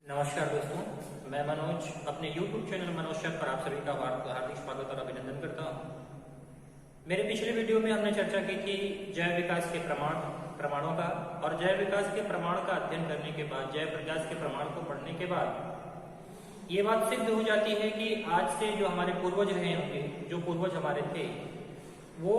नमस्कार दोस्तों, मैं मनोज अपने YouTube चैनल मनोज सर पर आप सभी का हार्दिक स्वागत और अभिनंदन करता हूं। मेरे पिछले वीडियो में हमने चर्चा की थी जैव विकास के प्रमाणों का, और जैव विकास के प्रमाण का अध्ययन करने के बाद, जैव विकास के प्रमाण को पढ़ने के बाद ये बात सिद्ध हो जाती है कि आज से जो हमारे पूर्वज रहे होंगे, जो पूर्वज हमारे थे, वो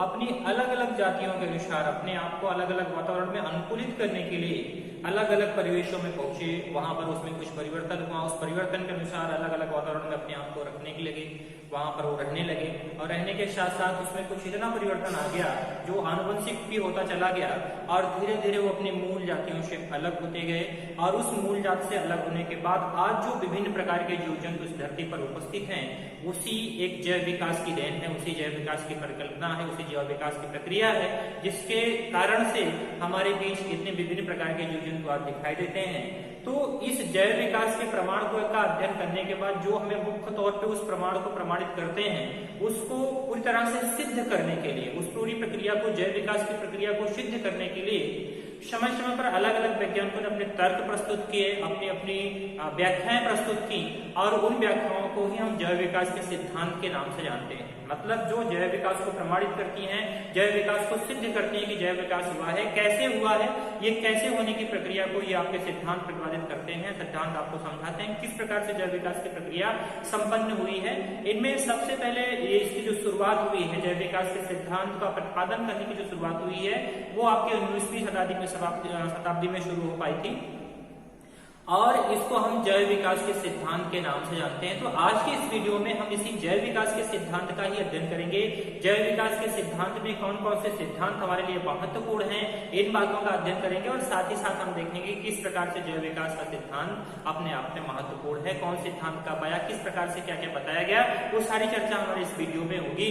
अपनी अलग अलग जातियों के अनुसार अपने आप को अलग अलग वातावरण में अनुकूलित करने के लिए अलग अलग परिवेशों में पहुंचे। वहां पर उसमें कुछ परिवर्तन हुआ, उस परिवर्तन के अनुसार अलग अलग वातावरण में अपने आप को रखने के लगे, वहां पर वो रहने लगे, और रहने के साथ साथ उसमें कुछ इतना परिवर्तन आ गया जो आनुवंशिक भी होता चला गया, और धीरे धीरे वो अपनी मूल जातियों से अलग होते गए। और उस मूल जात से अलग होने के बाद आज जो विभिन्न प्रकार के जीव जंतु इस धरती पर उपस्थित हैं, उसी एक जैव विकास की देन है, उसी जैव विकास की परिकल्पना है, उसी जैव विकास की प्रक्रिया है, जिसके कारण से हमारे बीच इतने विभिन्न प्रकार के जीव जंतु आज दिखाई देते हैं। तो इस जैव विकास के प्रमाण को का अध्ययन करने के बाद जो हमें मुख्य तौर पे उस प्रमाण को प्रमाणित करते हैं, उसको पूरी तरह से सिद्ध करने के लिए, उस पूरी प्रक्रिया को, जैव विकास की प्रक्रिया को सिद्ध करने के लिए समय समय पर अलग अलग वैज्ञानिकों ने अपने तर्क प्रस्तुत किए, अपनी अपनी व्याख्याएं प्रस्तुत की, और उन व्याख्याओं को ही हम जैव विकास के सिद्धांत के नाम से जानते हैं। मतलब जो जैव विकास को प्रमाणित करती हैं, जैव विकास को सिद्ध करती हैं कि जैव विकास हुआ है, कैसे हुआ है, ये कैसे होने की प्रक्रिया को ये आपके सिद्धांत प्रतिपादित करते हैं, सिद्धांत आपको समझाते हैं किस प्रकार से जैव विकास की प्रक्रिया संपन्न हुई है। इनमें सबसे पहले ये इसकी जो शुरुआत हुई है, जैव विकास के सिद्धांत का प्रतिपादन करने की जो शुरुआत हुई है, वो आपके 19वीं शताब्दी में शुरू हो पाई थी, और इसको हम जैव विकास के सिद्धांत के नाम से जानते हैं। तो आज की इस वीडियो में हम इसी जैव विकास के सिद्धांत का ही अध्ययन करेंगे। जैव विकास के सिद्धांत में कौन कौन से सिद्धांत हमारे लिए महत्वपूर्ण हैं, इन बातों का अध्ययन करेंगे, और साथ ही साथ हम देखेंगे किस प्रकार से जैव विकास का सिद्धांत अपने आप में महत्वपूर्ण है, कौन सिद्धांत का पाया, किस प्रकार से क्या क्या बताया गया, वो सारी चर्चा हमारे इस वीडियो में होगी।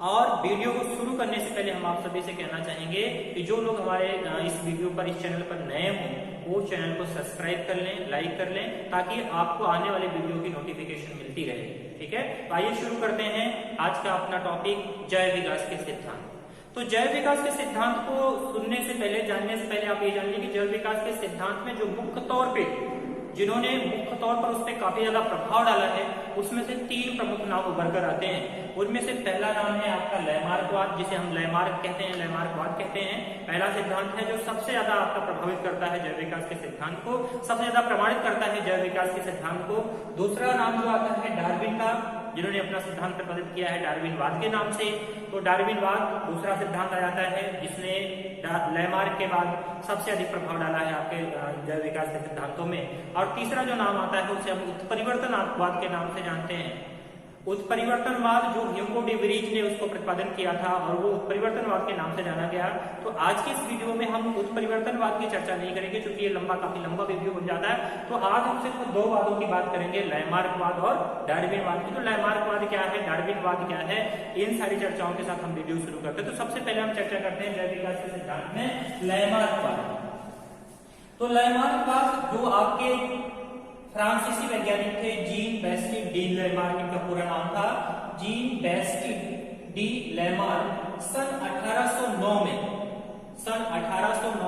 और वीडियो को शुरू करने से पहले हम आप सभी से कहना चाहेंगे कि जो लोग हमारे इस वीडियो पर, इस चैनल पर नए हों, वो चैनल को सब्सक्राइब कर लें, लाइक कर लें, ताकि आपको आने वाले वीडियो की नोटिफिकेशन मिलती रहे। ठीक है, तो आइए शुरू करते हैं आज का अपना टॉपिक, जैव विकास के सिद्धांत। तो जैव विकास के सिद्धांत को सुनने से पहले, जानने से पहले आप ये जान लीजिए कि जैव विकास के सिद्धांत में जो मुख्य तौर पे, जिन्होंने मुख्य तौर पर उस पर काफी ज्यादा प्रभाव डाला है, उसमें से 3 प्रमुख नाम उभर कर आते हैं। उनमें से पहला नाम है आपका लैमार्कवाद, जिसे हम लैमार्क कहते हैं, लैमार्कवाद कहते हैं। पहला सिद्धांत है जो सबसे ज्यादा आपका प्रभावित करता है जैव विकास के सिद्धांत को, सबसे ज्यादा प्रमाणित करता है जैव विकास के सिद्धांत को। दूसरा नाम जो आता है डार्विन का, जिन्होंने अपना सिद्धांत प्रतिपादित किया है डार्विनवाद के नाम से। तो डार्विनवाद दूसरा सिद्धांत आ जाता है, जिसने लैमार्क के बाद सबसे अधिक प्रभाव डाला है आपके जैव विकास के सिद्धांतों में। और तीसरा जो नाम आता है उसे हम उत्परिवर्तनवाद के नाम से जानते हैं। उत्परिवर्तनवाद जो ह्यूगो डी व्रीज ने उसको प्रतिपादन किया था, और वो उत्परिवर्तनवाद के नाम से जाना गया। तो आज की इस वीडियो में हम उत्परिवर्तनवाद की चर्चा नहीं करेंगे, क्योंकि ये काफी लंबा वीडियो बन जाता है। तो आज हम सिर्फ 2 वादों की बात करेंगे, लैमार्कवाद और डार्विनवाद की। तो लैमार्कवाद क्या है, डार्विनवाद क्या है, इन सारी चर्चाओं के साथ हम वीडियो शुरू करते हैं। तो सबसे पहले हम चर्चा करते हैं जैव विकास के सिद्धांत में लैमार्कवाद। तो लैमार्कवाद जो आपके फ्रांसीसी वैज्ञानिक थे, जीन बैस्टिड डी लैमार्क, इनका पूरा नाम था जीन बैस्टिड डी लैमार्क। सन 1809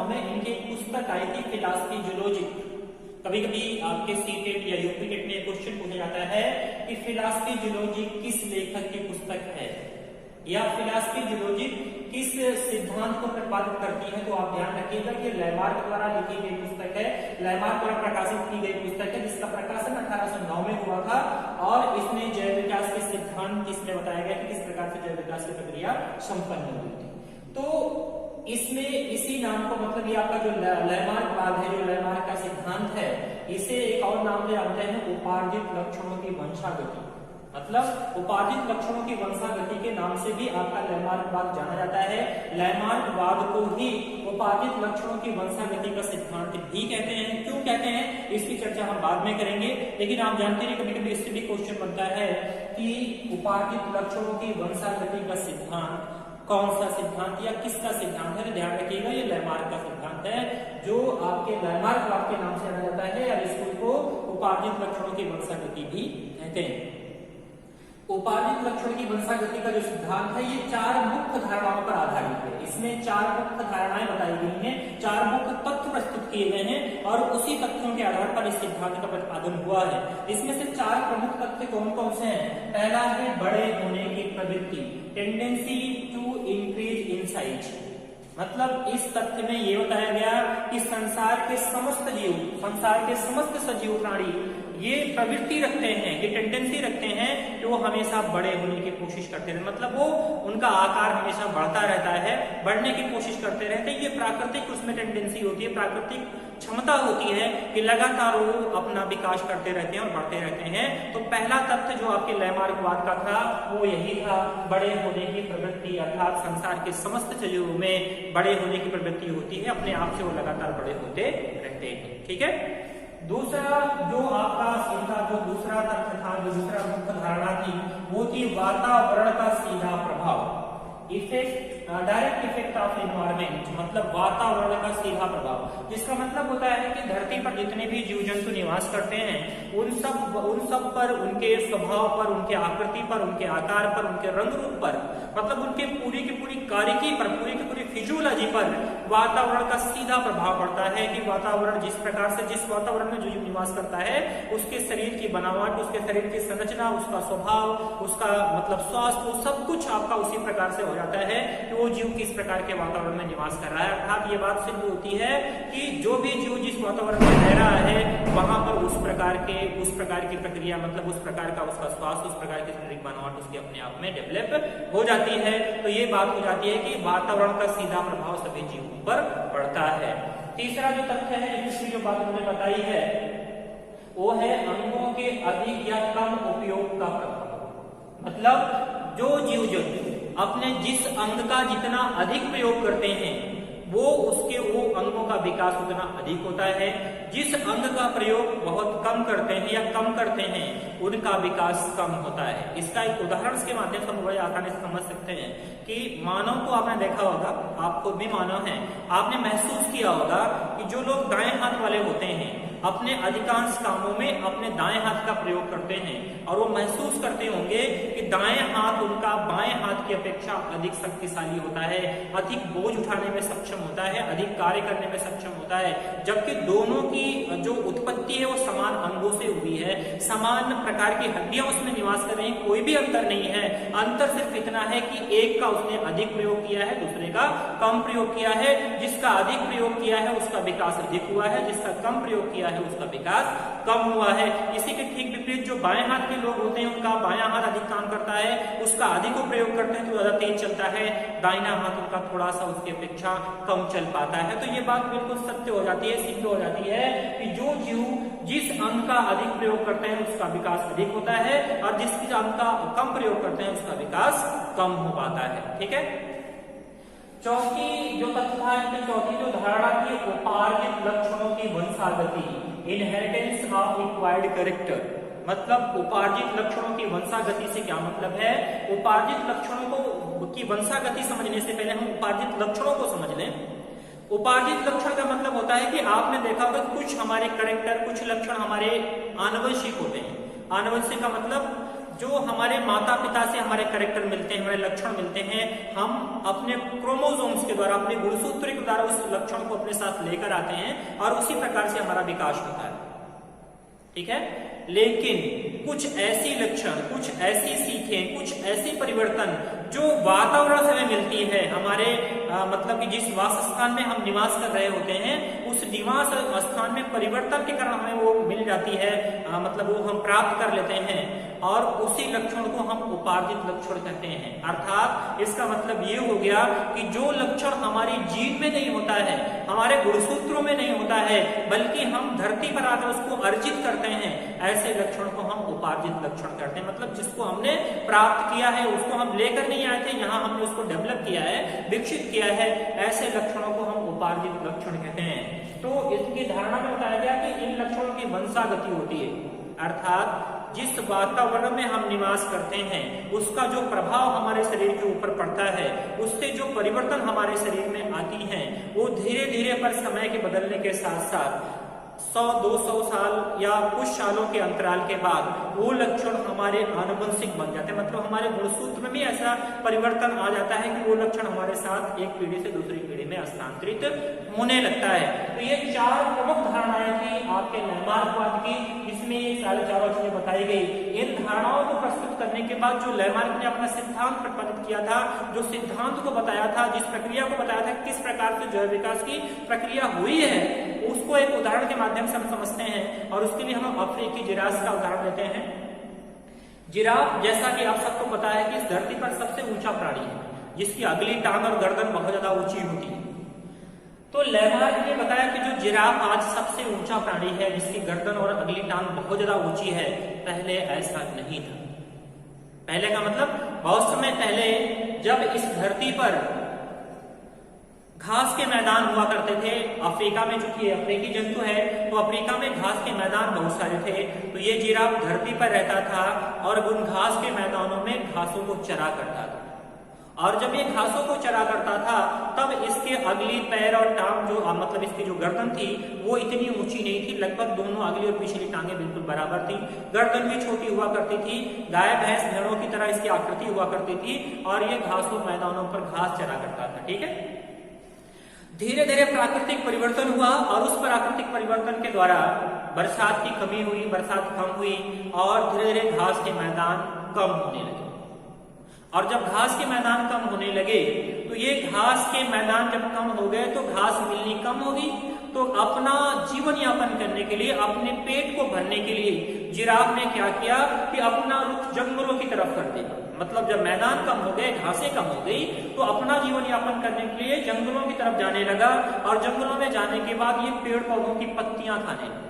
में इनकी पुस्तक आई थी फिलॉसफी जूलॉजिक। कभी कभी आपके सीटेट या यूपीटेट में क्वेश्चन पूछा जाता है कि फिलॉसफी जूलॉजिक किस लेखक की पुस्तक है, या फिलॉसफी जूलॉजिक किस सिद्धांत को प्रतिपादित करती है। तो आप ध्यान रखिएगा कि लैमार्क द्वारा लिखी गई पुस्तक है, लैमार्क द्वारा प्रकाशित की गई पुस्तक है, जिसका प्रकाशन 1809 में हुआ था। और इसमें जैव विकास के सिद्धांत इसमें बताया गया कि किस प्रकार से जैव विकास की प्रक्रिया संपन्न हुई थी। तो इसमें इसी नाम को, मतलब ये आपका जो लैमार्कवाद है, जो लैमार्क का सिद्धांत है, इसे एक और नाम से जानते हैं, उपार्जित लक्षणों की वंशागति। मतलब उपार्जित लक्षणों की वंशागति के नाम से भी आपका लैमार्कवाद जाना जाता है। लैमार्कवाद को ही उपार्जित लक्षणों की वंशागति का सिद्धांत भी कहते हैं। क्यों कहते हैं, इसकी चर्चा हम बाद में करेंगे। लेकिन आप जानते हैं कभी कभी इससे भी क्वेश्चन बनता है कि उपार्जित लक्षणों की वंशागति का सिद्धांत कौन सा सिद्धांत या किसका सिद्धांत है। तो ध्यान रखिएगा, ये लैमार्क का सिद्धांत है, जो आपके लैमार्कवाद के नाम से जाना जाता है, और इसको उपार्जित लक्षणों की वंशागति भी कहते हैं। उपार्जित लक्षण की वंशागति का जो सिद्धांत है ये 4 मुख्य धारणाओं पर आधारित है। इसमें 4 मुख्य धारणाएं बताई गई हैं, 4 मुख्य तथ्य प्रस्तुत किए गए हैं और उसी तथ्यों के आधार पर इस सिद्धांत का प्रतिपादन हुआ है। इसमें से 4 प्रमुख तथ्य कौन कौन से हैं? पहला है बड़े होने की प्रवृत्ति, tendency to increase in size. मतलब इस तथ्य में ये बताया गया कि संसार के समस्त जीव, संसार के समस्त सजीव प्राणी ये प्रवृत्ति रखते हैं, ये टेंडेंसी रखते हैं कि वो हमेशा बड़े होने की कोशिश करते रहते, मतलब वो उनका आकार हमेशा बढ़ता रहता है, बढ़ने की कोशिश करते रहते हैं। ये प्राकृतिक उसमें टेंडेंसी होती है, प्राकृतिक क्षमता होती है कि लगातार वो अपना विकास करते रहते हैं और बढ़ते रहते हैं। तो पहला तथ्य जो आपके लैमार्कवाद का था वो यही था, बड़े होने की प्रवृत्ति, अर्थात संसार के समस्त सजीवों में बड़े होने की प्रवृत्ति होती है, अपने आप से वो लगातार बड़े होते रहते हैं। ठीक है। दूसरा जो आपका इनका जो दूसरा तथ्य था, जो दूसरा मुख्य धारणा थी, वो थी वातावरण का सीधा प्रभाव, effect, direct effect of environment, मतलब वातावरण का सीधा प्रभाव। जिसका मतलब होता है कि धरती पर जितने भी जीव जंतु निवास करते हैं उन सब पर, उनके स्वभाव पर, उनके आकृति पर, उनके आकार पर, उनके रंग रूप पर, मतलब उनके पूरी की पूरी कार्यकी पर, पूरी की पूरी फिजियोलॉजी पर वातावरण का सीधा प्रभाव पड़ता है कि वातावरण जिस प्रकार से, जिस वातावरण में जो जीव निवास करता है उसके शरीर की बनावट, उसके शरीर की संरचना, उसका स्वभाव, उसका मतलब स्वास्थ्य, वो सब कुछ आपका उसी प्रकार से हो जाता है कि वो जीव किस प्रकार के वातावरण में निवास कर रहा है। अर्थात ये बात सिद्ध होती है कि जो भी जीव जिस वातावरण में रह रहा है वहां पर उस प्रकार की प्रक्रिया, मतलब उस प्रकार का उसका स्वास्थ्य, उस प्रकार की शारीरिक बनावट उसके अपने आप में डेवलप हो जाती है। तो ये बात हो जाती है कि वातावरण का सीधा प्रभाव सभी जीवों पर पड़ता है। तीसरा जो तथ्य है, दूसरी जो बात उन्होंने बताई है वो है अंगों के अधिक या कम उपयोग का प्रभाव। मतलब जो जीव जंतु अपने जिस अंग का जितना अधिक प्रयोग करते हैं वो अंगों का विकास उतना अधिक होता है। जिस अंग का प्रयोग बहुत कम करते हैं या कम करते हैं उनका विकास कम होता है। इसका एक उदाहरण के माध्यम से हम बड़े आसानी से समझ सकते हैं कि मानव को आपने देखा होगा, आप खुद भी मानव हैं, आपने महसूस किया होगा कि जो लोग दाएं हाथ वाले होते हैं अपने अधिकांश कामों में अपने दाएं हाथ का प्रयोग करते हैं और वो महसूस करते होंगे कि दाएं हाथ उनका बाएं हाथ की अपेक्षा अधिक शक्तिशाली होता है, अधिक बोझ उठाने में सक्षम होता है, अधिक कार्य करने में सक्षम होता है। जबकि दोनों की जो उत्पत्ति है वो समान अंगों से हुई है, समान प्रकार की हड्डियां उसमें निवास कर रही हैं, कोई भी अंतर नहीं है। अंतर सिर्फ इतना है कि एक का उसने अधिक प्रयोग किया है, दूसरे का कम प्रयोग किया है। जिसका अधिक प्रयोग किया है उसका विकास अधिक हुआ है, जिसका कम प्रयोग किया है उसका विकास कम हुआ है। इसी के ठीक विपरीत जो बाएं हाथ के लोग होते हैं उनका बायां हाथ अधिक काम करता है, उसका अधिक प्रयोग करते हैं तो ज्यादा तेज चलता है, दाहिना हाथ उनका थोड़ा सा उसकी अपेक्षा कम चल पाता है। तो ये बात बिल्कुल सत्य हो जाती है, सिद्ध हो जाती है कि जो जीव जिस अंग का अधिक प्रयोग करते हैं उसका विकास अधिक होता है और जिस अंग का कम प्रयोग करते हैं उसका विकास कम हो पाता है। ठीक है। चौथी जो तथ्य था, चौथी जो धारणा थी, उपार्जित लक्षणों की वंशागति, इनहेरिटेंस ऑफ एक्वायर्ड कैरेक्टर। मतलब उपार्जित लक्षणों की वंशागति से क्या मतलब है? उपार्जित लक्षणों की वंशागति समझने से पहले हम उपार्जित लक्षणों को समझ लें। उपार्जित लक्षण का मतलब होता है कि आपने देखा होगा कुछ हमारे कैरेक्टर, कुछ लक्षण हमारे आनुवंशिक होते हैं। आनुवंशिक का मतलब जो हमारे माता पिता से हमारे कैरेक्टर मिलते हैं, हमारे लक्षण मिलते हैं, हम अपने क्रोमोसोम्स के द्वारा, अपने गुणसूत्र के द्वारा उस लक्षण को अपने साथ लेकर आते हैं और उसी प्रकार से हमारा विकास होता है। ठीक है। लेकिन कुछ ऐसी लक्षण, कुछ ऐसी सीखें, कुछ ऐसी परिवर्तन जो वातावरण से हमें मिलती है, हमारे मतलब कि जिस वास स्थान में हम निवास कर रहे होते हैं उस निवास स्थान में परिवर्तन के कारण हमें वो मिल जाती है, मतलब वो हम प्राप्त कर लेते हैं और उसी लक्षण को हम उपार्जित लक्षण कहते हैं। अर्थात इसका मतलब ये हो गया कि जो लक्षण हमारी जीन में नहीं होता है, हमारे गुणसूत्रों में नहीं होता है, बल्कि हम धरती पर आकर उसको अर्जित करते हैं, ऐसे लक्षण को हम उपार्जित लक्षण कहते हैं। मतलब जिसको हमने प्राप्त किया है, उसको हम लेकर नहीं आए थे, यहाँ हमने उसको डेवलप किया है, विकसित किया है, ऐसे लक्षणों को हम उपार्जित लक्षण कहते हैं। तो इसकी धारणा में बताया गया कि इन लक्षणों की वंशागति होती है, अर्थात जिस वातावरण में हम निवास करते हैं उसका जो प्रभाव हमारे शरीर के ऊपर पड़ता है, उससे जो परिवर्तन हमारे शरीर में आती हैं, वो धीरे धीरे पर समय के बदलने के साथ साथ 100-200 साल या कुछ सालों के अंतराल के बाद वो लक्षण हमारे आनुवंशिक बन जाते हैं, मतलब हमारे गुणसूत्र में ऐसा परिवर्तन आ जाता है कि वो लक्षण हमारे साथ एक पीढ़ी से दूसरी पीढ़ी में हस्तांतरित होने लगता है। तो ये 4 प्रमुख धारणाएं थी आपके लैमार्कवाद की, जिसमें ये सारे चारों चीजें बताई गई। इन धारणाओं को प्रस्तुत करने के बाद जो लैमार्क ने अपना सिद्धांत प्रतिपादित किया था, जो सिद्धांत को बताया था, जिस प्रक्रिया को बताया था किस प्रकार से जैव विकास की प्रक्रिया हुई है, उसको एक उदाहरण के माध्यम से हम समझते हैं और उसके लिए हम अफ्रीकी जिराफ का उदाहरण लेते हैं। जिराफ, जैसा कि आप सबको पता है कि इस धरती पर सबसे ऊंचा प्राणी है, जिसकी अगली टांग और गर्दन बहुत ज्यादा ऊंची होती है। तो लैमार्क ने बताया कि जो जिराफ आज सबसे ऊंचा प्राणी है, जिसकी गर्दन और अगली टांग बहुत ज्यादा ऊंची है, पहले ऐसा नहीं था। पहले का मतलब बहुत समय पहले जब इस धरती पर घास के मैदान हुआ करते थे, अफ्रीका में, चूंकि अफ्रीकी जंतु है तो अफ्रीका में घास के मैदान बहुत सारे थे, तो ये जिराफ धरती पर रहता था और उन घास के मैदानों में घासों को चरा करता था। और जब ये घासों को चरा करता था तब इसके अगली पैर और टांग जो मतलब इसकी जो गर्दन थी वो इतनी ऊंची नहीं थी, लगभग दोनों अगली और पिछली टांगें बिल्कुल बराबर थी। गर्दन भी छोटी हुआ करती थी, गाय भैंस भेड़ों की तरह इसकी आकृति हुआ करती थी और ये घासों मैदानों पर घास चरा करता था। ठीक है, धीरे धीरे प्राकृतिक परिवर्तन हुआ और उस प्राकृतिक परिवर्तन के द्वारा बरसात की कमी हुई, बरसात कम हुई और धीरे धीरे घास के मैदान कम होने लगे। और जब घास के मैदान कम होने लगे तो ये घास के मैदान जब कम हो गए तो घास मिलनी कम होगी, तो अपना जीवन यापन करने के लिए, अपने पेट को भरने के लिए जिराफ ने क्या किया कि अपना रुख जंगलों की तरफ कर दिया। मतलब जब मैदान कम हो गए, घासें कम हो गई, तो अपना जीवन यापन करने के लिए जंगलों की तरफ जाने लगा और जंगलों में जाने के बाद ये पेड़ पौधों की पत्तियां खाने लगा।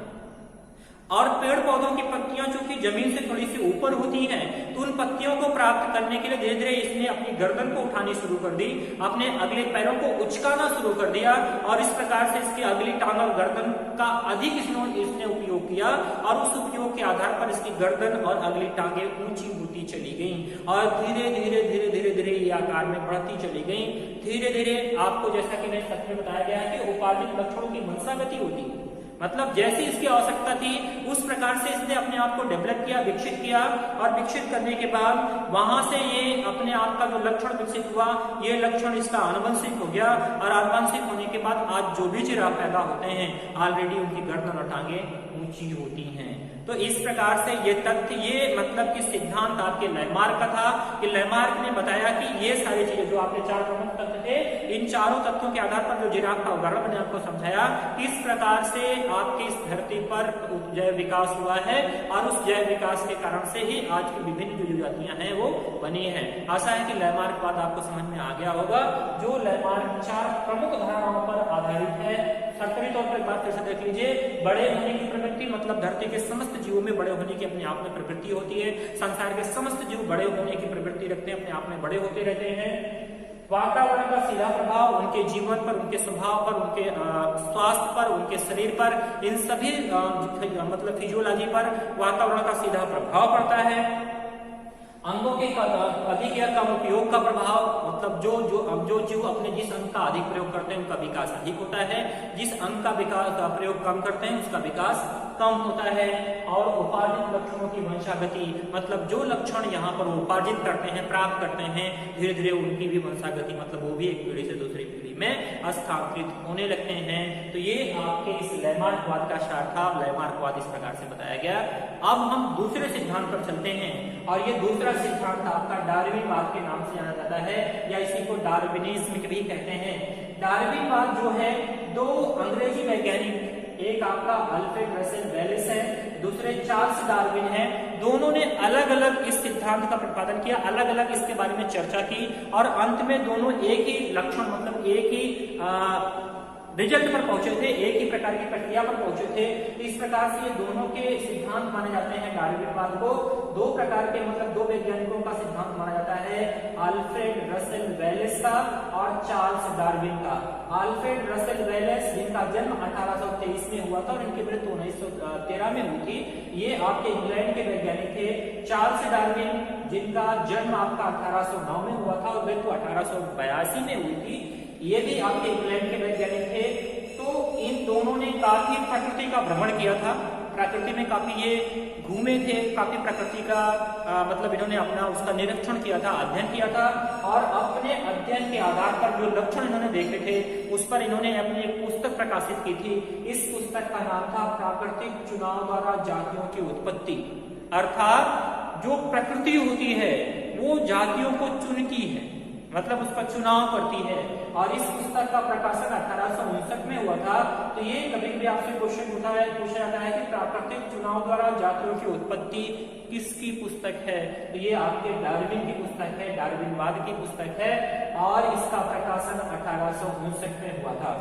और पेड़ पौधों की पत्तियां चूंकि जमीन से थोड़ी सी ऊपर होती हैं, तो उन पत्तियों को प्राप्त करने के लिए धीरे धीरे इसने अपनी गर्दन को उठानी शुरू कर दी, अपने अगले पैरों को उचकाना शुरू कर दिया और इस प्रकार से इसकी अगली टांग और गर्दन का अधिक इसने उपयोग किया और उस उपयोग के आधार पर इसकी गर्दन और अगली टांगे ऊंची होती चली गई और धीरे धीरे धीरे धीरे धीरे ये आकार में बढ़ती चली गई। धीरे धीरे आपको, जैसा कि मैंने सत्र में बताया गया है कि उपार्जित लक्षणों की वंशागति होती है, मतलब जैसी इसकी आवश्यकता थी उस प्रकार से इसने अपने आप को डेवलप किया, विकसित किया और विकसित करने के बाद वहां से ये अपने आप का जो लक्षण विकसित हुआ, ये लक्षण इसका आनुवंशिक हो गया और आनुवंशिक होने के बाद आज जो भी जिराफ पैदा होते हैं ऑलरेडी उनकी गर्दन और टांगे ऊंची होती हैं। तो इस प्रकार से ये तथ्य, ये मतलब कि सिद्धांत आपके लैमार्क का था कि लैमार्क ने बताया कि ये सारी चीजें जो आपके 4 प्रमुख तथ्य थे, इन चारों तथ्यों के आधार पर जो जिराफ का उदाहरण मैंने आपको समझाया, इस प्रकार से आपकी इस धरती पर जैव विकास हुआ है और उस जैव विकास के कारण से ही आज की विभिन्न जो जातियां हैं वो बनी है। आशा है कि लैमार्कवाद आपको समझ में आ गया होगा, जो लैमार्क 4 प्रमुख धारणाओं पर आधारित है। सरकारी तौर पर एक बात फिर से देख लीजिए, बड़े होने की प्रवृत्ति, मतलब धरती के समस्त जीवों में बड़े होने की अपने आप में प्रवृत्ति होती है। संसार के समस्त जीव बड़े होने की प्रवृत्ति रखते हैं, अपने आप में बड़े होते रहते हैं। वातावरण का सीधा प्रभाव उनके जीवन पर, उनके स्वभाव पर, उनके स्वास्थ्य पर, उनके शरीर पर, इन सभी मतलब फिजियोलॉजी पर वातावरण का सीधा प्रभाव पड़ता है। अंगों के अधिक या कम उपयोग का प्रभाव, मतलब जो जीव अपने जिस अंग का अधिक प्रयोग करते हैं उनका विकास अधिक होता है, जिस अंग का प्रयोग कम करते हैं उसका विकास कम होता है। और उपार्जित लक्षणों की वंशागति, मतलब जो लक्षण यहाँ पर उपार्जित करते हैं, प्राप्त करते हैं, धीरे धीरे उनकी भी वंशागति, मतलब वो भी एक पीढ़ी से दूसरी पीढ़ी में हस्तांतरित होने लगते हैं। तो ये आपके इस लैमार्कवाद का सार था। लैमार्कवाद इस प्रकार से बताया गया। अब हम दूसरे सिद्धांत पर चलते हैं और ये दूसरा सिद्धांत आपका डार्विनवाद के नाम से जाना जाता है या इसी को डार्विनिज्म भी कहते हैं। डार्विनवाद जो है, 2 अंग्रेजी वैज्ञानिक, एक आपका अल्फ्रेड रसेल वेलेस है, दूसरे चार्ल्स डार्विन है, दोनों ने अलग अलग इस सिद्धांत का प्रतिपादन किया, अलग अलग इसके बारे में चर्चा की और अंत में दोनों एक ही लक्षण, मतलब एक ही रिजल्ट पर पहुंचे थे, एक ही प्रकार की प्रक्रिया पर पहुंचे थे। इस प्रकार से ये दोनों के सिद्धांत माने जाते हैं। डार्विनवाद को 2 प्रकार के, मतलब 2 वैज्ञानिकों का सिद्धांत माना जाता है, अल्फ्रेड रसेल वेलेस का और चार्ल्स डार्विन का। अल्फ्रेड रसेल वेलेस, जिनका जन्म 1823 में हुआ था और इनकी मृत्यु 1913 में हुई थी, ये आपके इंग्लैंड के वैज्ञानिक थे। चार्ल्स डार्विन, जिनका जन्म आपका 1809 में हुआ था और मृत्यु 1882 में हुई थी, ये भी आपके इंग्लैंड के वैज्ञानिक थे। तो इन दोनों ने काफी प्रकृति का भ्रमण किया था, प्रकृति में काफी ये घूमे थे, काफी प्रकृति का मतलब इन्होंने अपना उसका निरीक्षण किया था, अध्ययन किया था, और अपने अध्ययन के आधार पर जो लक्षण इन्होंने देखे थे उस पर इन्होंने अपनी एक पुस्तक प्रकाशित की थी। इस पुस्तक का नाम था प्राकृतिक चुनाव द्वारा जातियों की उत्पत्ति। अर्थात जो प्रकृति होती है वो जातियों को चुनती है, मतलब उसका चुनाव करती है। और इस पुस्तक का प्रकाशन 1859 में हुआ था। तो ये कभी कभी आपसे क्वेश्चन पूछा जाता है कि प्राकृतिक चुनाव द्वारा जातियों की उत्पत्ति किसकी पुस्तक है? तो ये आपके डार्विन की पुस्तक है, डार्विनवाद की पुस्तक है, और इसका प्रकाशन 1859 में हुआ था।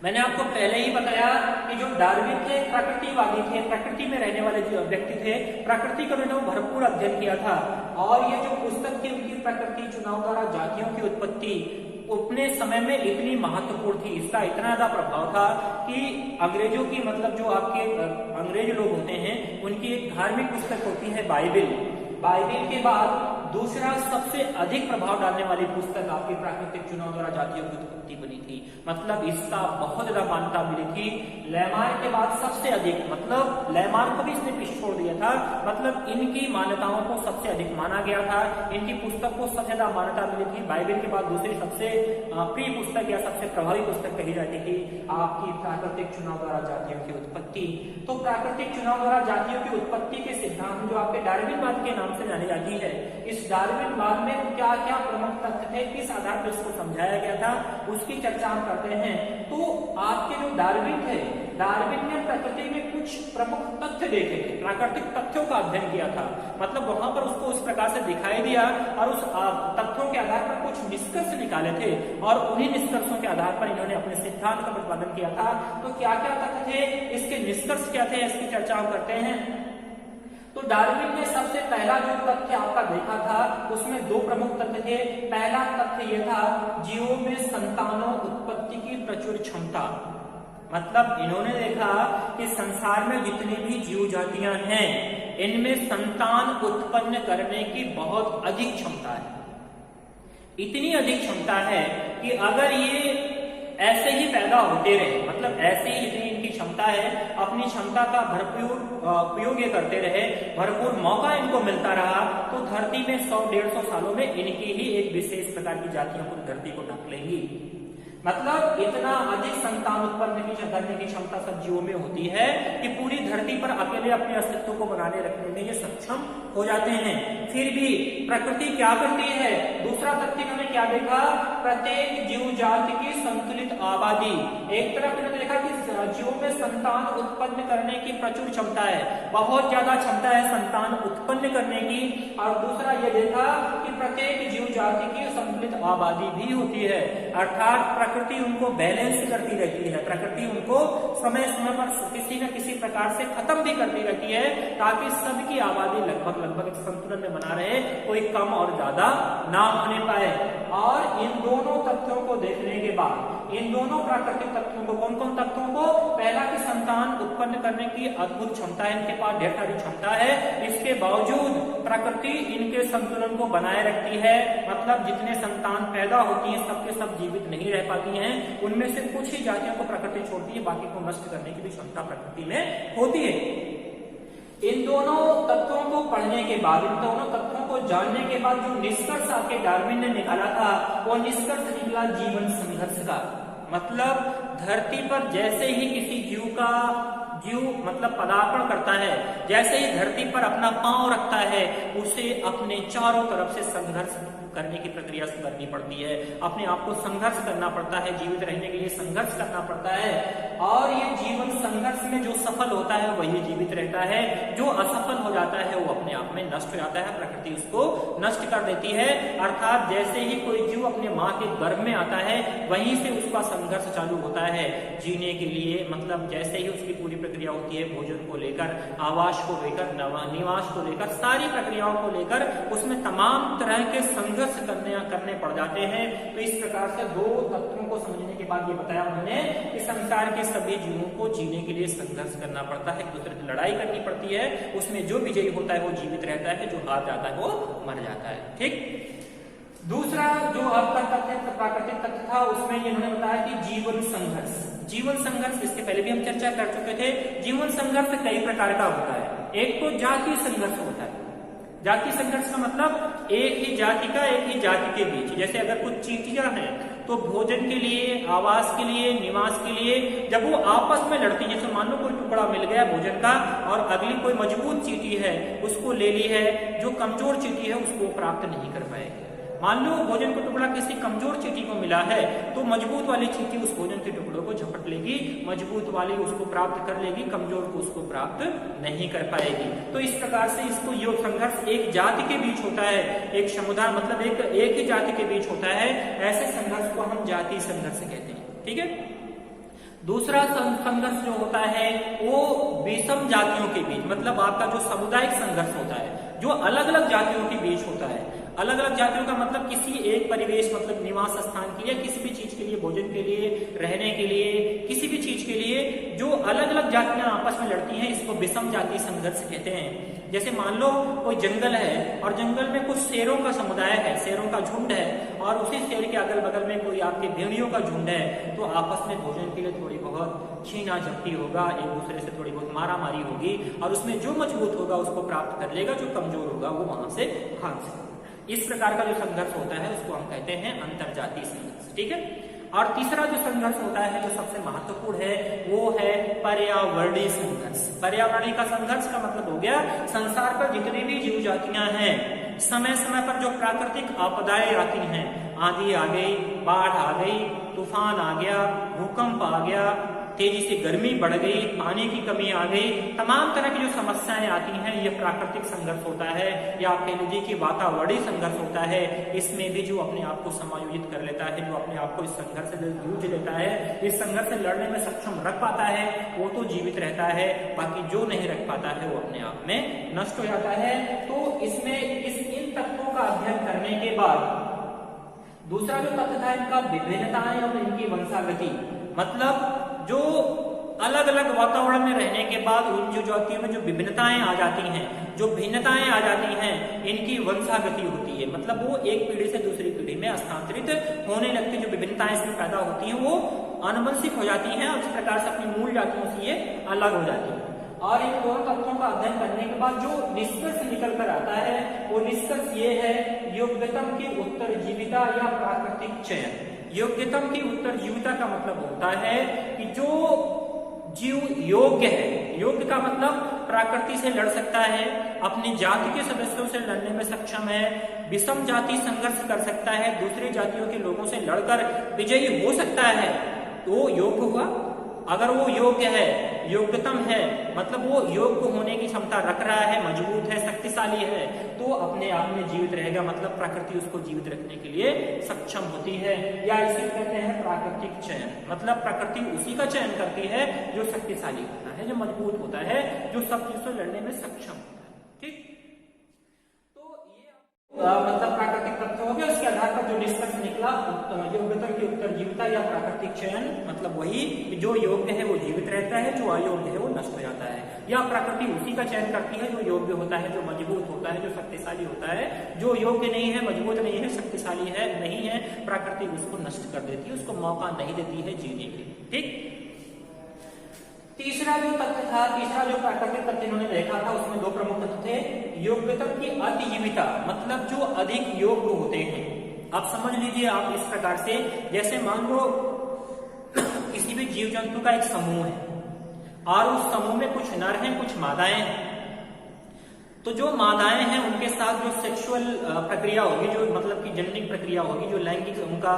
मैंने आपको पहले ही बताया कि जो डार्विन थे प्रकृतिवादी थे, प्रकृति में रहने वाले जो व्यक्ति थे, प्रकृति का उन्होंने भरपूर अध्ययन किया था। और ये जो पुस्तक थी उनकी प्राकृतिक चुनाव द्वारा जातियों की उत्पत्ति अपने समय में इतनी महत्वपूर्ण थी, इसका इतना ज्यादा प्रभाव था कि अंग्रेजों की मतलब जो आपके अंग्रेज लोग होते हैं उनकी एक धार्मिक पुस्तक होती है बाइबिल। बाइबिल के बाद दूसरा सबसे अधिक प्रभाव डालने वाली पुस्तक आपकी प्राकृतिक चुनाव द्वारा जातियों की उत्पत्ति बनी थी। मतलब इसका बहुत ज्यादा मान्यता मिली थी। लैमार्क के बाद सबसे अधिक, मतलब लैमार्क को भी इसने पीछे छोड़ दिया था, मतलब इनकी मान्यताओं को सबसे अधिक माना गया था, इनकी पुस्तक को सबसे ज्यादा मान्यता मिली थी। बाइबिल के बाद दूसरी सबसे प्रिय पुस्तक या सबसे प्रभावी पुस्तक कही जाती थी आपकी प्राकृतिक चुनाव द्वारा जातियों की उत्पत्ति। तो प्राकृतिक चुनाव द्वारा जातियों की उत्पत्ति के सिद्धांत जो आपके डार्विनवाद के नाम से जानी जाती है, इस डार्विनवाद में क्या क्या प्रमुख तथ्य थे, किस आधार पर इसको समझाया गया था, उसकी चर्चा हम करते हैं। तो आपके जो डार्विन थे, डार्विन ने प्रकृति में कुछ प्रमुख तथ्य देखे थे, प्राकृतिक तथ्यों का अध्ययन किया था, मतलब वहां पर उसको उस प्रकार से दिखाई दिया और उस तथ्यों के आधार पर कुछ निष्कर्ष निकाले थे, और उन्हीं निष्कर्षों के आधार पर इन्होंने अपने सिद्धांत का प्रतिपादन किया था। तो क्या क्या तथ्य थे, इसके निष्कर्ष क्या थे, इसकी चर्चा हम करते हैं। तो डार्विन ने सबसे पहला जो तथ्य आपका देखा था उसमें दो प्रमुख तथ्य थे। पहला तथ्य यह था जीवों में संतानों उत्पत्ति की प्रचुर क्षमता। मतलब इन्होंने देखा कि संसार में जितनी भी जीव जातियां हैं इनमें संतान उत्पन्न करने की बहुत अधिक क्षमता है। इतनी अधिक क्षमता है कि अगर ये ऐसे ही पैदा होते रहे, मतलब ऐसे ही इतनी इनकी क्षमता है, अपनी क्षमता का भरपूर उपयोग ये करते रहे, भरपूर मौका इनको मिलता रहा, तो धरती में 100-150 सालों में इनकी ही एक विशेष प्रकार की जातियों को धरती को ढक लेंगी। मतलब इतना अधिक संतान उत्पन्न करने की क्षमता सब जीवों में होती है कि पूरी धरती पर अकेले अपने अस्तित्व को बनाने रखने में ये सक्षम हो जाते हैं। फिर भी प्रकृति क्या करती है, दूसरा तथ्य हमने क्या देखा, प्रत्येक जीव जाति की संतुलित आबादी। एक तरफ इन्होंने देखा कि जीवों में संतान उत्पन्न करने की प्रचुर क्षमता है, बहुत ज्यादा क्षमता है संतान उत्पन्न करने की, और दूसरा ये देखा कि प्रत्येक जीव जाति की संतुलित आबादी भी होती है। अर्थात प्रकृति उनको बैलेंस करती रहती है, प्रकृति उनको समय समय पर किसी न किसी प्रकार से खत्म भी करती रहती है, ताकि सबकी आबादी लगभग एक संतुलन में बना रहे, कोई कम और ज्यादा ना होने पाए। और इन दोनों तथ्यों को देखने के बाद, इन दोनों प्राकृतिक तथ्यों को, कौन कौन तथ्यों को, पहला कि संतान उत्पन्न करने की अद्भुत क्षमता है, इनके पास ढेर सारी क्षमता है, इसके बावजूद प्रकृति इनके संतुलन को बनाए रखती है। मतलब जितने संतान पैदा होती हैं सबके सब जीवित नहीं रह पाती हैं, उनमें से कुछ ही जातियों को प्रकृति छोड़ती है, बाकी को नष्ट करने की भी क्षमता प्रकृति में होती है। इन दोनों तत्वों को पढ़ने के बाद, इन दोनों तत्वों को जानने के बाद जो निष्कर्ष आपके डार्विन ने निकाला था वो निष्कर्ष निकला जीवन संघर्ष का। मतलब धरती पर जैसे ही किसी जीव मतलब पदार्पण करता है, जैसे ही धरती पर अपना पांव रखता है, उसे अपने चारों तरफ से संघर्ष करने की प्रक्रिया करनी पड़ती है, अपने आप को संघर्ष करना पड़ता है, जीवित रहने के लिए संघर्ष करना पड़ता है। और ये जीवन संघर्ष में जो सफल होता है वही जीवित रहता है, जो असफल हो जाता है वो अपने आप में नष्ट हो जाता है, प्रकृति उसको नष्ट कर देती है। अर्थात जैसे ही कोई जीव अपने माँ के गर्भ में आता है वहीं से उसका संघर्ष चालू होता है जीने के लिए। मतलब जैसे ही उसकी पूरी प्रक्रिया होती है, भोजन को लेकर, आवास को लेकर, निवास को लेकर, सारी प्रक्रियाओं को लेकर उसमें तमाम तरह के संघर्ष करने पड़ जाते हैं। तो इस प्रकार से दो तत्वों को समझने के बाद ये बताया उन्होंने कि संसार के सभी जीवों को जीने के लिए संघर्ष करना पड़ता है, एक दूसरे से लड़ाई करनी पड़ती है, उसमें जो विजयी होता है वो जीवित रहता है, जो हार जाता है वो मर जाता है। ठीक। दूसरा जो आपका तथ्य प्राकृतिक तथ्य था उसमें इन्होंने बताया कि जीवन संघर्ष। जीवन संघर्ष इसके पहले भी हम चर्चा कर चुके थे। जीवन संघर्ष कई प्रकार का होता है। एक तो जातीय संघर्ष होता है। जातीय संघर्ष का मतलब एक ही जाति का एक ही जाति के बीच, जैसे अगर कुछ चींटियां हैं तो भोजन के लिए, आवास के लिए, निवास के लिए जब वो आपस में लड़ती है, जैसे मान लो कोई टुकड़ा मिल गया भोजन का और अगली कोई मजबूत चींटी है उसको ले ली है, जो कमजोर चींटी है उसको प्राप्त नहीं कर पाएगी। मान लो भोजन का टुकड़ा किसी कमजोर चींटी को मिला है तो मजबूत वाली चींटी उस भोजन के टुकड़ों को झपट लेगी, मजबूत वाली उसको प्राप्त कर लेगी, कमजोर को उसको प्राप्त नहीं कर पाएगी। तो इस प्रकार से इसको योग संघर्ष एक जाति के बीच होता है, एक समुदाय मतलब एक ही जाति के बीच होता है, ऐसे संघर्ष को हम जातीय संघर्ष कहते हैं। ठीक है। दूसरा संघर्ष जो होता है वो विषम जातियों के बीच, मतलब आपका जो सामुदायिक संघर्ष होता है जो अलग अलग जातियों के बीच होता है। अलग अलग जातियों का मतलब किसी एक परिवेश मतलब निवास स्थान के लिए, किसी भी चीज के लिए, भोजन के लिए, रहने के लिए, किसी भी चीज के लिए जो अलग अलग जातियां आपस में लड़ती हैं, इसको विषम जातीय संघर्ष कहते हैं। जैसे मान लो कोई जंगल है और जंगल में कुछ शेरों का समुदाय है, शेरों का झुंड है, और उसी शेर के अगल बगल में कोई आपके भेड़ियों का झुंड है, तो आपस में भोजन के लिए थोड़ी बहुत छीना झपटी होगा, एक दूसरे से थोड़ी बहुत मारा मारी होगी, और उसमें जो मजबूत होगा उसको प्राप्त कर लेगा, जो कमजोर होगा वो वहां से भाग सकेगा। इस प्रकार का जो संघर्ष होता है उसको हम कहते हैं अंतरजातीय संघर्ष। ठीक है। और तीसरा जो संघर्ष होता है जो सबसे महत्वपूर्ण है वो है पर्यावरणीय संघर्ष। पर्यावरणीय का संघर्ष का मतलब हो गया संसार पर जितनी भी जीव जातियां हैं, समय समय पर जो प्राकृतिक आपदाएं आती हैं, आंधी आ गई, बाढ़ आ गई, तूफान आ गया, भूकंप आ गया, तेजी से गर्मी बढ़ गई, पानी की कमी आ गई, तमाम तरह की जो समस्याएं आती हैं ये प्राकृतिक संघर्ष होता है, या आप कह लीजिए कि वातावरणीय संघर्ष होता है। इसमें भी जो अपने आप को समायोजित कर लेता है, जो अपने आप को इस संघर्ष से जूझ लेता है, इस संघर्ष से लड़ने में सक्षम रख पाता है, वो तो जीवित रहता है, बाकी जो नहीं रख पाता है वो अपने आप में नष्ट हो जाता है। तो इसमें इन तत्वों का अध्ययन करने के बाद दूसरा जो तथ्य था इनका विभिन्नताएं और इनकी वंशागति, मतलब जो अलग अलग वातावरण में रहने के बाद उन जो जातियों में जो विभिन्नताएं आ जाती हैं, जो भिन्नताएं आ जाती हैं, इनकी वंशागति होती है, मतलब वो एक पीढ़ी से दूसरी पीढ़ी में स्थानांतरित होने लगती, जो विभिन्नताएं इसमें पैदा होती हैं वो आनुवंशिक हो जाती हैं, और इस प्रकार से अपनी मूल जातियों से ये अलग हो जाती है। और इन दोनों तत्वों का अध्ययन करने के बाद जो निष्कर्ष निकल कर आता है वो निष्कर्ष ये है योग्यतम की उत्तरजीविता या प्राकृतिक चयन। योग्यतम की उत्तरजीविता का मतलब होता है कि जो जीव योग्य है, योग्य का मतलब प्रकृति से लड़ सकता है, अपनी जाति के सदस्यों से लड़ने में सक्षम है, विषम जाति संघर्ष कर सकता है, दूसरी जातियों के लोगों से लड़कर विजयी हो सकता है, तो वो योग्य हुआ। अगर वो योग्य है, योग्यतम है, मतलब वो योग्य होने की क्षमता रख रहा है, मजबूत है, शक्तिशाली है, तो अपने आप में जीवित रहेगा, मतलब प्रकृति उसको जीवित रखने के लिए सक्षम होती है। या इसे कहते हैं प्राकृतिक चयन, मतलब प्रकृति उसी का चयन करती है जो शक्तिशाली होता है, जो मजबूत होता है, जो सब चीजों से लड़ने में सक्षम होता है। ठीक, तो ये मतलब प्राकृतिक तत्व हो गया। उसके आधार पर जो निष्कर्ष निकला योग्यता की उत्तरजीविता या प्राकृतिक चयन, मतलब वही जो योग्य है वो जीवित रहता है, जो अयोग्य है वो नष्ट हो जाता है, या प्रकृति उसी का चयन करती है जो योग्य होता है, जो मजबूत होता है, जो शक्तिशाली होता है। जो योग्य नहीं है, मजबूत नहीं है, शक्तिशाली है नहीं है, प्रकृति उसको नष्ट कर देती है, उसको मौका नहीं देती है जीने के लिए। ठीक, तीसरा जो तथ्य था, तीसरा जो प्राकृतिक तथ्य इन्होंने देखा था उसमें दो प्रमुख तथ्य थे। योग्यता की अतिजीविता, मतलब जो अधिक योग्य होते हैं। आप समझ लीजिए आप इस प्रकार से, जैसे मान लो किसी भी जीव जंतु का एक समूह है और उस समूह में कुछ नर हैं, कुछ मादाएं हैं, तो जो मादाएं हैं उनके साथ जो सेक्सुअल प्रक्रिया होगी, जो मतलब की जेनेटिक प्रक्रिया होगी, जो लैंगिक उनका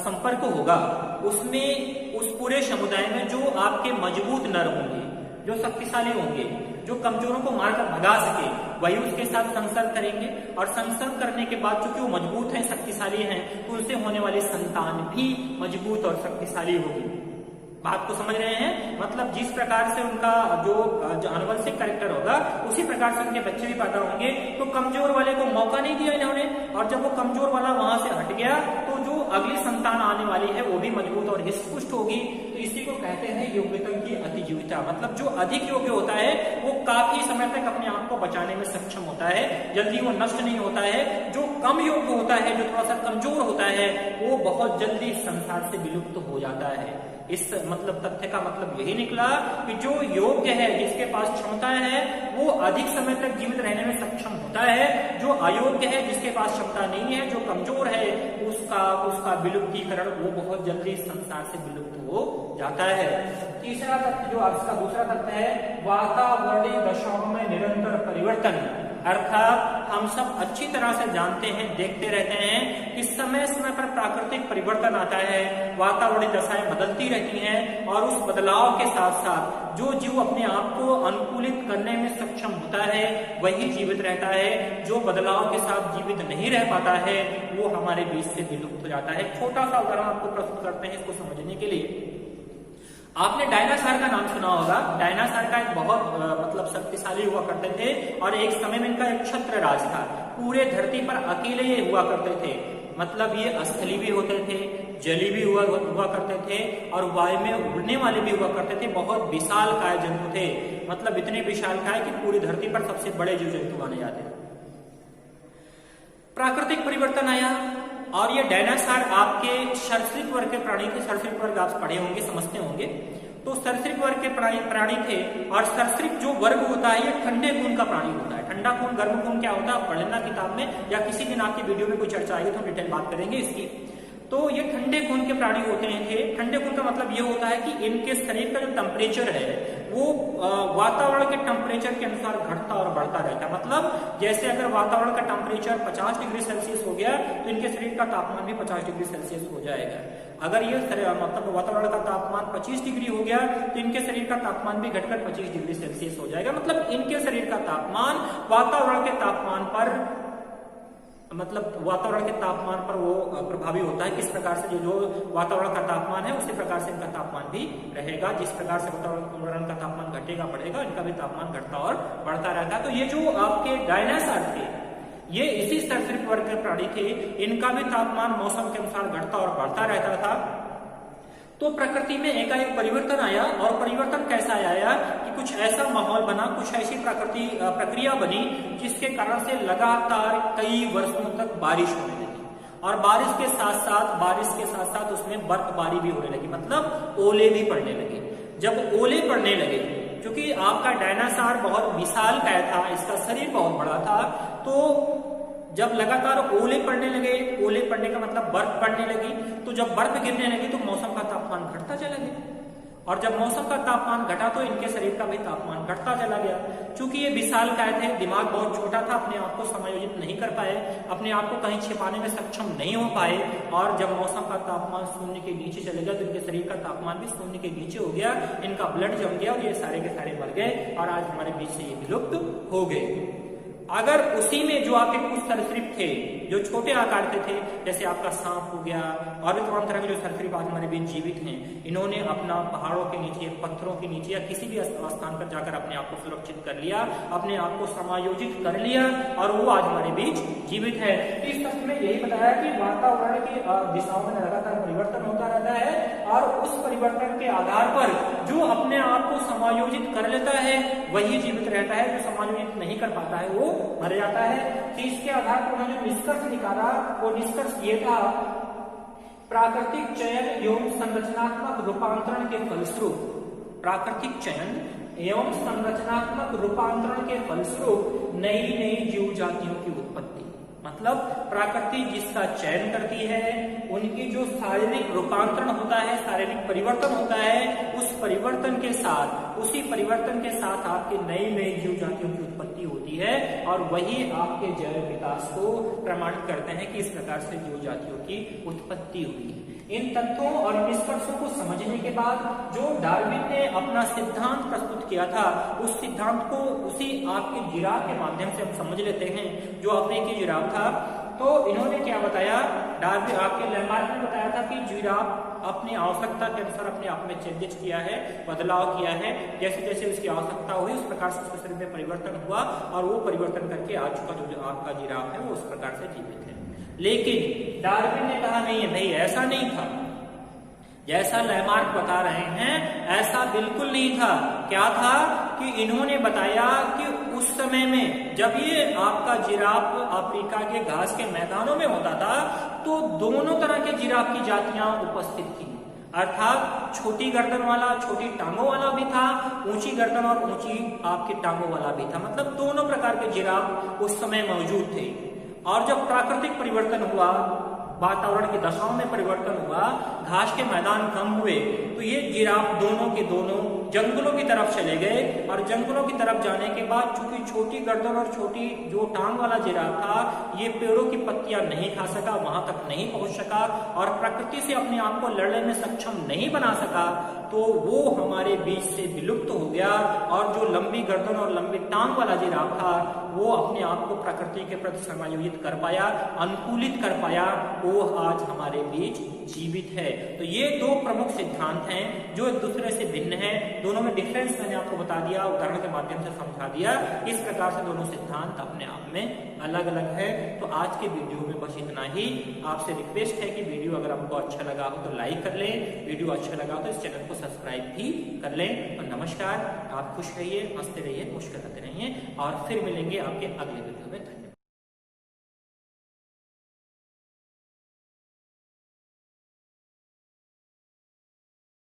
संपर्क होगा, उसमें उस पूरे समुदाय में जो आपके मजबूत नर होंगे, जो शक्तिशाली होंगे, जो कमजोरों को मारकर भगा सके, वही उसके साथ संसर्ग करेंगे, और संसर्ग करने के बाद चूंकि वो मजबूत हैं, शक्तिशाली हैं, तो उनसे होने वाली संतान भी मजबूत और शक्तिशाली होगी। बात को समझ रहे हैं? मतलब जिस प्रकार से उनका जो आनुवंशिक कैरेक्टर होगा उसी प्रकार से उनके बच्चे भी पैदा होंगे। तो कमजोर वाले को मौका नहीं दिया इन्होंने, और जब वो कमजोर वाला वहां से हट गया तो जो अगली संतान आने वाली है वो भी मजबूत और हिष्ट-पुष्ट होगी। तो इसी को कहते हैं योग्यता की अतिजीविता। मतलब जो अधिक योग्य होता है वो काफी समय तक अपने आप को बचाने में सक्षम होता है, जल्दी वो नष्ट नहीं होता है। जो कम योग्य होता है, जो थोड़ा सा कमजोर होता है, वो बहुत जल्दी संसार से विलुप्त हो जाता है। इस मतलब तथ्य का मतलब यही निकला कि जो योग्य है, जिसके पास क्षमता है, वो अधिक समय तक जीवित रहने में सक्षम होता है। जो अयोग्य है, जिसके पास क्षमता नहीं है, जो कमजोर है, उसका विलुप्तीकरण वो बहुत जल्दी संसार से विलुप्त हो जाता है। तीसरा तथ्य जो आज का दूसरा तथ्य है, वातावरणीय दशाओं में निरंतर परिवर्तन। अर्थात हम सब अच्छी तरह से जानते हैं, देखते रहते हैं कि समय समय पर प्राकृतिक परिवर्तन आता है, वातावरणीय दशाएं बदलती रहती हैं और उस बदलाव के साथ साथ जो जीव अपने आप को अनुकूलित करने में सक्षम होता है वही जीवित रहता है। जो बदलाव के साथ जीवित नहीं रह पाता है वो हमारे बीच से विलुप्त हो जाता है। छोटा सा उदाहरण आपको प्रस्तुत करते हैं इसको समझने के लिए। आपने डायनासोर का नाम सुना होगा। डायनासोर का एक बहुत मतलब शक्तिशाली हुआ करते थे और एक समय में इनका एक छत्र राज था। पूरे धरती पर अकेले ये हुआ करते थे। मतलब ये स्थली भी होते थे, जली भी हुआ करते थे और वायु में उड़ने वाले भी हुआ करते थे। बहुत विशालकाय जंतु थे, मतलब इतने विशालकाय कि पूरी धरती पर सबसे बड़े जीव जंतु माने जाते थे। प्राकृतिक परिवर्तन आया और ये डायनासोर आपके सरीसृप वर्ग के प्राणी थे। सरीसृप वर्ग आप पढ़े होंगे, समझते होंगे। तो सरीसृप वर्ग के प्राणी थे और सरीसृप जो वर्ग होता है ये ठंडे खून का प्राणी होता है। ठंडा खून, गर्म खून क्या होता है पढ़ना किताब में, या किसी दिन आपकी वीडियो में कोई चर्चा आएगी तो डिटेल बात करेंगे इसकी। तो ये ठंडे खून के प्राणी होते थे। ठंडे खून का मतलब ये होता है कि इनके शरीर का जो टेम्परेचर है वो वातावरण के टेम्परेचर के अनुसार घटता और बढ़ता रहता है। मतलब जैसे अगर वातावरण का टेम्परेचर 50 डिग्री सेल्सियस हो गया तो इनके शरीर का तापमान भी 50 डिग्री सेल्सियस हो जाएगा। अगर ये मतलब वातावरण का तापमान 25 डिग्री हो गया तो इनके शरीर का तापमान भी घटकर 25 डिग्री सेल्सियस हो जाएगा। मतलब इनके शरीर का तापमान वातावरण के तापमान पर, मतलब वातावरण के तापमान पर वो प्रभावी होता है। किस प्रकार से जो वातावरण का तापमान है उसी प्रकार से इनका तापमान भी रहेगा। जिस प्रकार से वातावरण का तापमान घटेगा बढ़ेगा, इनका भी तापमान घटता और बढ़ता रहता है। तो ये जो आपके डायनासोर थे ये इसी सरीसृप वर्ग के प्राणी थे। इनका भी तापमान मौसम के अनुसार घटता और बढ़ता रहता था। तो प्रकृति में एकाएक परिवर्तन आया और परिवर्तन कैसा आया कि कुछ ऐसा माहौल बना, कुछ ऐसी प्रक्रिया बनी जिसके कारण से लगातार कई वर्षों तक बारिश होने लगी और बारिश के साथ साथ उसमें बर्फबारी भी होने लगी। मतलब ओले भी पड़ने लगे। जब ओले पड़ने लगे, क्योंकि आपका डायनासोर बहुत विशालकाय था, इसका शरीर बहुत बड़ा था, तो जब लगातार ओले पड़ने लगे, ओले पड़ने का मतलब बर्फ पड़ने लगी, तो जब बर्फ गिरने लगी तो मौसम का तापमान घटता चला गया और जब मौसम का तापमान घटा तो इनके शरीर का भी तापमान घटता चला गया। चूंकि ये विशालकाय थे, दिमाग बहुत छोटा था, अपने आप को समायोजित नहीं कर पाए, अपने आप को कहीं छिपाने में सक्षम नहीं हो पाए और जब मौसम का तापमान शून्य के नीचे चले गया तो इनके शरीर का तापमान भी शून्य के नीचे हो गया, इनका ब्लड जम गया और ये सारे के सारे मर गए और आज हमारे बीच से ये विलुप्त हो गए। अगर उसी में जो आपके कुछ सरीसृप थे जो छोटे आकार के थे, जैसे आपका सांप हो गया और भी तमाम तरह के जो सरीसृप आज हमारे बीच जीवित हैं, इन्होंने अपना पहाड़ों के नीचे, पत्थरों के नीचे या किसी भी स्थान पर जाकर अपने आप को सुरक्षित कर लिया, अपने आप को समायोजित कर लिया और वो आज हमारे बीच जीवित है। इस तथ्य में यही बताया कि वातावरण की दिशाओं में लगातार परिवर्तन होता रहता है और उस परिवर्तन के आधार पर जो अपने आप को समायोजित कर लेता है वही जीवित रहता है, जो समायोजित नहीं कर पाता है वो मर जाता है। तो इसके आधार पर उन्होंने जो निष्कर्ष निकाला वो निष्कर्ष ये था, प्राकृतिक चयन एवं संरचनात्मक रूपांतरण के फलस्वरूप, प्राकृतिक चयन एवं संरचनात्मक रूपांतरण के फलस्वरूप नई नई जीव जातियों की उत्पत्ति। मतलब प्रकृति जिसका चयन करती है उनकी जो शारीरिक रूपांतरण होता है, शारीरिक परिवर्तन होता है, उस परिवर्तन के साथ, उसी परिवर्तन के साथ आपके नई नई जीव जातियों की उत्पत्ति होती है और वही आपके जैव विकास को प्रमाणित करते हैं कि इस प्रकार से जीव जातियों की उत्पत्ति हुई है। इन तथ्यों और निष्कर्षों को समझने के बाद जो डार्विन ने अपना सिद्धांत प्रस्तुत किया था उस सिद्धांत को उसी आपके जिराफ के माध्यम से हम समझ लेते हैं, जो अफ्रीकी जिराफ था। तो इन्होंने क्या बताया, डार्विन आपके लैम्बार्ट ने बताया था कि जिराफ अपनी आवश्यकता के अनुसार अपने आप में चेंजेस किया है, बदलाव किया है, जैसे जैसे उसकी आवश्यकता हुई उस प्रकार से उसके शरीर में परिवर्तन हुआ और वो परिवर्तन करके आज का जो आपका जिराफ है वो उस प्रकार से जीवित है। लेकिन डार्विन ने कहा नहीं भाई ऐसा नहीं था, जैसा लैमार्क बता रहे हैं ऐसा बिल्कुल नहीं था। क्या था कि इन्होंने बताया कि उस समय में जब ये आपका जिराफ अफ्रीका के घास के मैदानों में होता था तो दोनों तरह के जिराफ की जातियां उपस्थित थी, अर्थात छोटी गर्दन वाला, छोटी टांगों वाला भी था, ऊंची गर्दन और ऊंची आपकी टांगों वाला भी था, मतलब दोनों प्रकार के जिराफ उस समय मौजूद थे। और जब प्राकृतिक परिवर्तन हुआ, वातावरण की दशाओं में परिवर्तन हुआ, घास के मैदान कम हुए, तो ये जिराफ दोनों के दोनों जंगलों की तरफ चले गए। और जंगलों की तरफ जाने के बाद चूंकि छोटी गर्दन और छोटी जो टांग वाला जिराफ था ये पेड़ों की पत्तियां नहीं खा सका, वहां तक नहीं पहुंच सका और प्रकृति से अपने आप को लड़ने में सक्षम नहीं बना सका, तो वो हमारे बीच से विलुप्त हो गया। और जो लंबी गर्दन और लंबी टांग वाला जिराफ था वो अपने आप को प्रकृति के प्रति समायोजित कर पाया, अनुकूलित कर पाया, वो आज हमारे बीच जीवित है। तो ये दो प्रमुख सिद्धांत हैं जो एक दूसरे से भिन्न है, दोनों में डिफरेंस मैंने आपको बता दिया, उदाहरण के माध्यम से समझा दिया। इस प्रकार से दोनों सिद्धांत अपने आप में अलग अलग है। तो आज के वीडियो में बस इतना ही। आपसे रिक्वेस्ट है कि वीडियो अगर आपको अच्छा लगा हो तो लाइक कर लें, वीडियो अच्छा लगा हो तो इस चैनल को सब्सक्राइब भी कर लें। और नमस्कार, आप खुश रहिए, हंसते रहिए, मुस्कुराते रहिए और फिर मिलेंगे आपके अगले वीडियो में।